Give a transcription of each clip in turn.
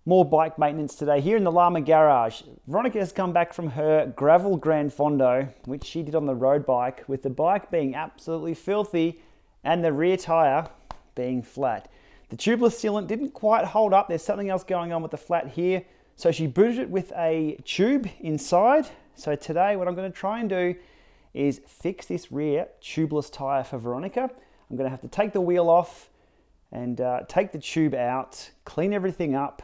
More bike maintenance today here in the Lama garage. Veronica has come back from her gravel Grand Fondo, which she did on the road bike, with the bike being absolutely filthy and the rear tyre being flat. The tubeless sealant didn't quite hold up. There's something else going on with the flat here. So she booted it with a tube inside. So today what I'm going to try and do is fix this rear tubeless tyre for Veronica. I'm going to have to take the wheel off and take the tube out, clean everything up,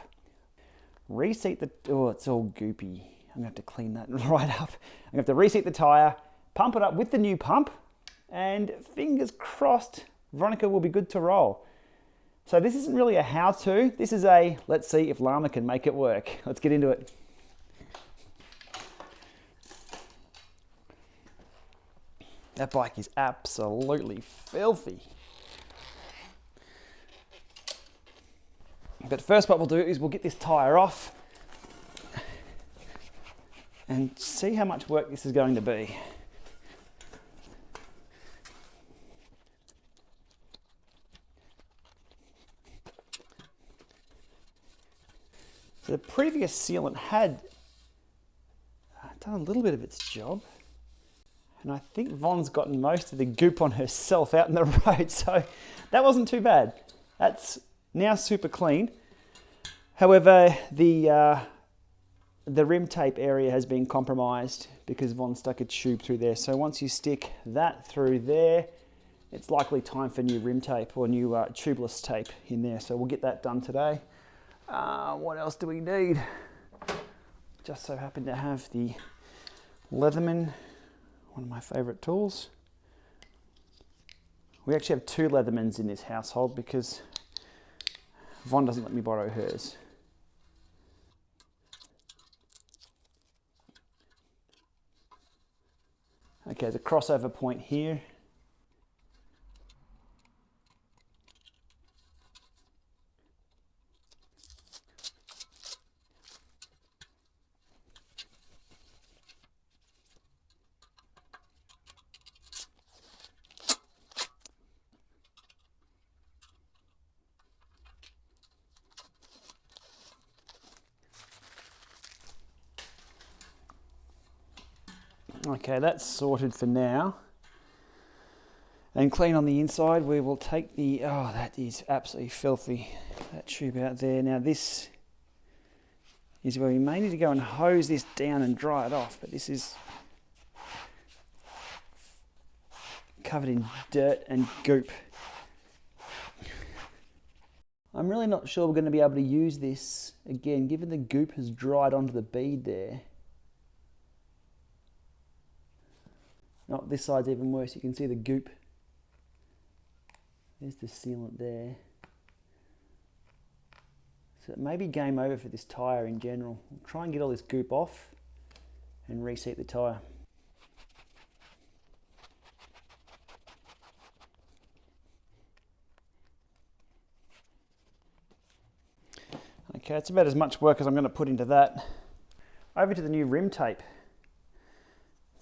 reseat the, oh, it's all goopy. I'm gonna have to clean that right up. I'm gonna have to reseat the tire, pump it up with the new pump, and fingers crossed, Veronica will be good to roll. So this isn't really a how-to. This is a, let's see if Lama can make it work. Let's get into it. That bike is absolutely filthy. But first what we'll do is we'll get this tyre off and see how much work this is going to be. So the previous sealant had done a little bit of its job, and I think Von's gotten most of the goop on herself out in the road, so that wasn't too bad. That's now super clean. However, the rim tape area has been compromised because Von stuck a tube through there. So once you stick that through there, it's likely time for new rim tape or new tubeless tape in there. So we'll get that done today. What else do we need? Just so happen to have the Leatherman, one of my favorite tools. We actually have two Leathermans in this household because Von doesn't let me borrow hers. Okay, there's a crossover point here. Okay, that's sorted for now. And clean on the inside, we will take the, oh, that is absolutely filthy, that tube out there. Now this is where we may need to go and hose this down and dry it off, but this is covered in dirt and goop. I'm really not sure we're going to be able to use this again, given the goop has dried onto the bead there. Oh, this side's even worse. You can see the goop. There's the sealant there. So it may be game over for this tyre in general. We'll try and get all this goop off and reseat the tyre. Okay, it's about as much work as I'm going to put into that. Over to the new rim tape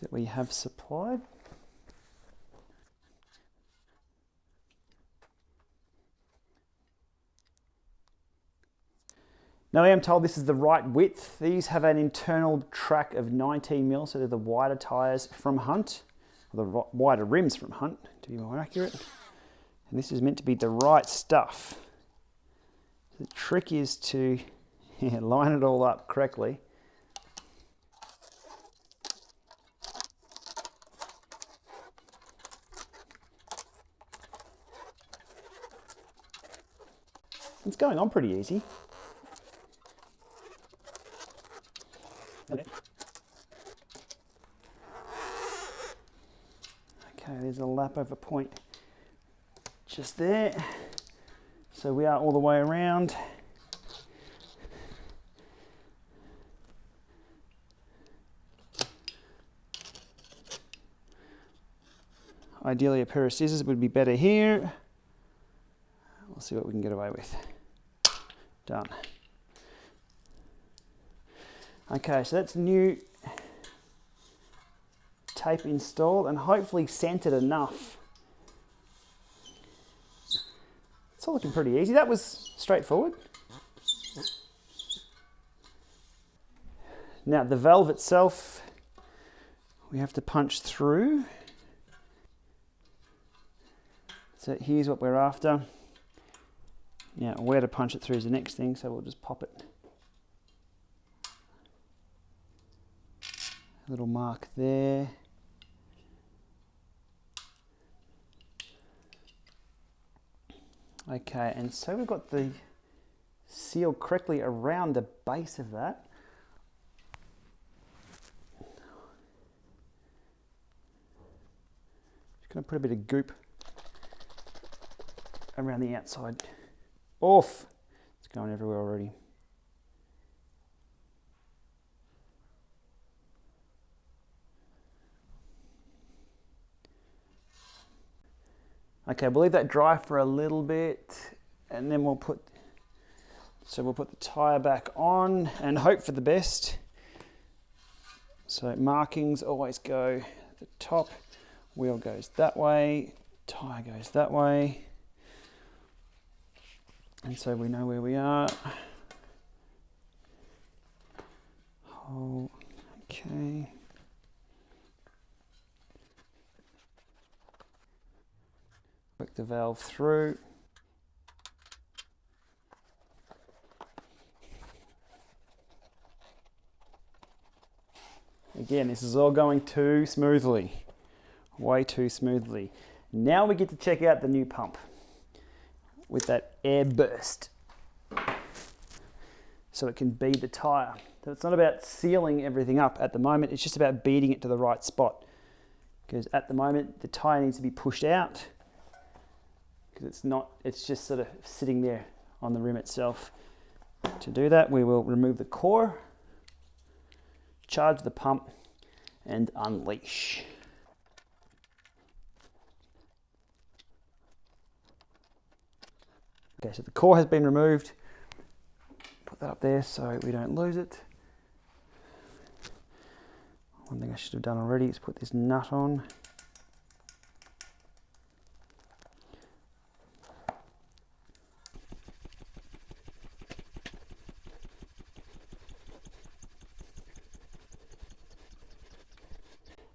that we have supplied. Now I am told this is the right width. These have an internal track of 19mm, so they're the wider tyres from Hunt, or the wider rims from Hunt, to be more accurate. And this is meant to be the right stuff. The trick is to line it all up correctly. It's going on pretty easy. Okay, there's a lap over point just there. So we are all the way around. Ideally a pair of scissors would be better here. We'll see what we can get away with. Done. Okay, so that's new tape installed and hopefully centered enough. It's all looking pretty easy. That was straightforward. Now the valve itself, we have to punch through. So here's what we're after. Now where to punch it through is the next thing, so we'll just pop it. A little mark there. Okay, and so we've got the seal correctly around the base of that. Just going to put a bit of goop around the outside. Off! It's going everywhere already. Okay, we'll leave that dry for a little bit, and then we'll put the tyre back on and hope for the best. So markings always go at the top, wheel goes that way, tyre goes that way. And so we know where we are. Oh, okay. Work the valve through. Again, this is all going too smoothly, way too smoothly. Now we get to check out the new pump with that air burst, so it can bead the tyre. So it's not about sealing everything up at the moment, it's just about beading it to the right spot. Because at the moment, the tyre needs to be pushed out, because it's just sort of sitting there on the rim itself. To do that, we will remove the core, charge the pump, and unleash. Okay, so the core has been removed. Put that up there so we don't lose it. One thing I should have done already is put this nut on.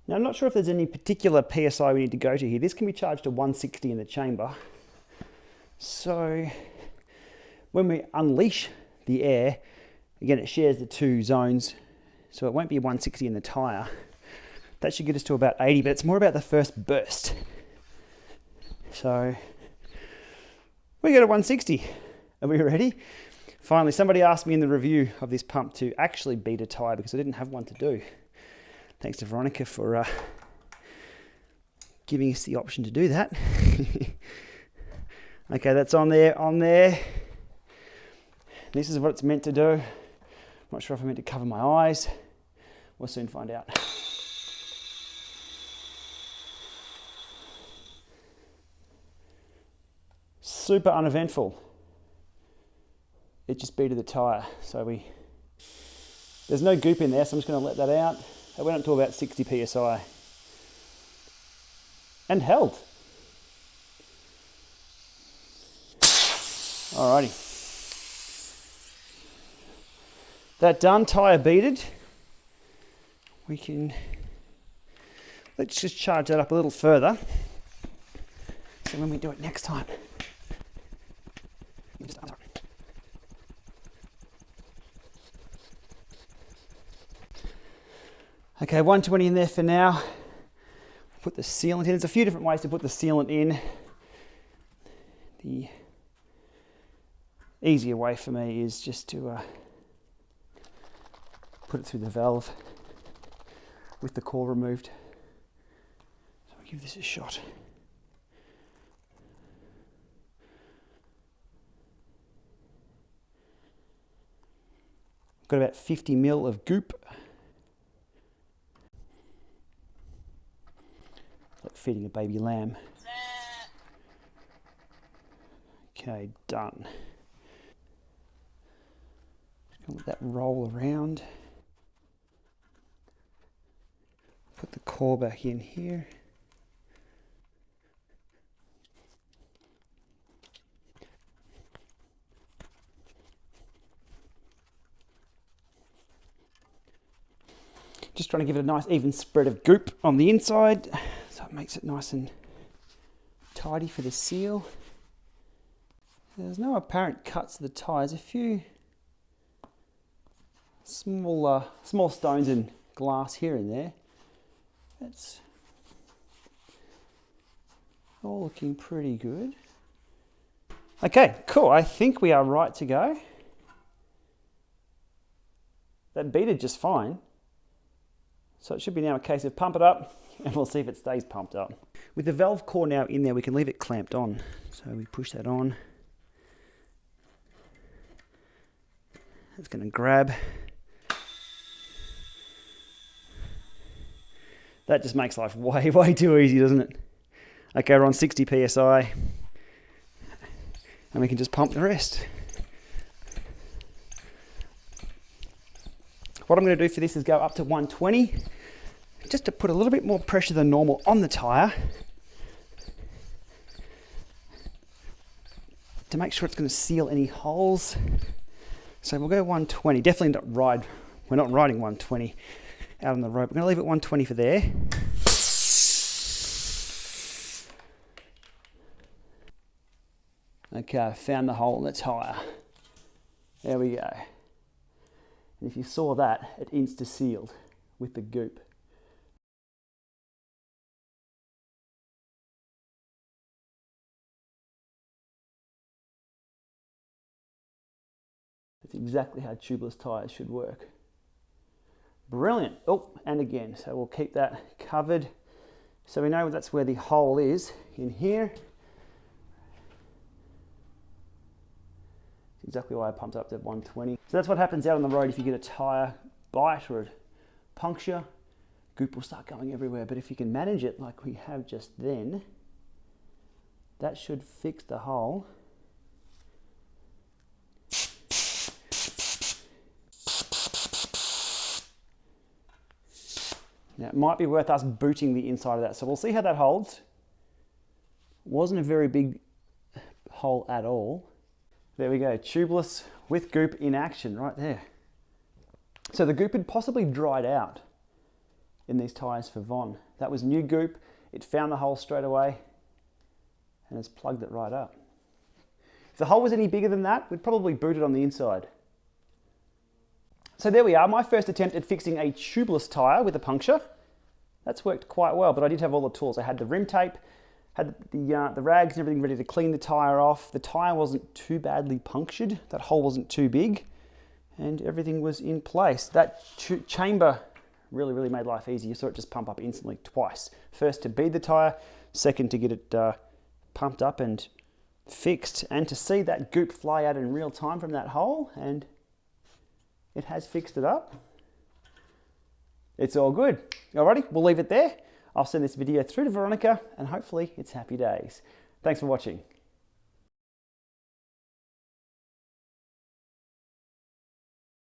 Now I'm not sure if there's any particular PSI we need to go to here. This can be charged to 160 in the chamber. So when we unleash the air, again it shares the two zones, so it won't be 160 in the tyre. That should get us to about 80, but it's more about the first burst. So we go to 160. Are we ready? Finally, somebody asked me in the review of this pump to actually beat a tyre because I didn't have one to do. Thanks to Veronica for giving us the option to do that. Okay, that's on there. This is what it's meant to do. I'm not sure if I'm meant to cover my eyes. We'll soon find out. Super uneventful. It just beaded the tyre. So there's no goop in there, so I'm just going to let that out. It went up to about 60 psi. And held. Alrighty. That done, tyre beaded. Let's just charge that up a little further. So when we do it next time. Okay, 120 in there for now. Put the sealant in. There's a few different ways to put the sealant in. The easier way for me is just to put it through the valve with the core removed. So I'll give this a shot. Got about 50 ml of goop. Like feeding a baby lamb. Okay, done. Just gonna let that roll around. Put the core back in here. Just trying to give it a nice even spread of goop on the inside, so it makes it nice and tidy for the seal. There's no apparent cuts to the tyres, a few small stones and glass here and there. It's all looking pretty good. Okay, cool. I think we are right to go. That beaded just fine. So it should be now a case of pump it up and we'll see if it stays pumped up. With the valve core now in there, we can leave it clamped on. So we push that on. It's going to grab. That just makes life way too easy, doesn't it? Okay, we're on 60 PSI. And we can just pump the rest. What I'm going to do for this is go up to 120, just to put a little bit more pressure than normal on the tyre, to make sure it's going to seal any holes. So we'll go 120. Definitely not ride. We're not riding 120 out on the road. We're going to leave it 120 for there. Okay, I found the hole in the tyre. There we go. And if you saw that, it insta-sealed with the goop. That's exactly how tubeless tyres should work. Brilliant. Oh, and again, so we'll keep that covered. So we know that's where the hole is, in here. Exactly why I pumped up to 120. So that's what happens out on the road if you get a tyre bite or a puncture. Goop will start going everywhere, but if you can manage it like we have just then, that should fix the hole. Now it might be worth us booting the inside of that. So we'll see how that holds. Wasn't a very big hole at all. There we go, tubeless with goop in action right there. So the goop had possibly dried out in these tyres for Von. That was new goop. It found the hole straight away and it's plugged it right up. If the hole was any bigger than that, we'd probably boot it on the inside. So there we are, my first attempt at fixing a tubeless tyre with a puncture. That's worked quite well, but I did have all the tools. I had the rim tape, had the rags and everything ready to clean the tyre off. The tyre wasn't too badly punctured. That hole wasn't too big and everything was in place. That chamber really made life easy. You saw it just pump up instantly twice. First to bead the tyre, second to get it pumped up and fixed, and to see that goop fly out in real time from that hole, and it has fixed it up. It's all good. Alrighty, we'll leave it there. I'll send this video through to Veronica and hopefully it's happy days. Thanks for watching.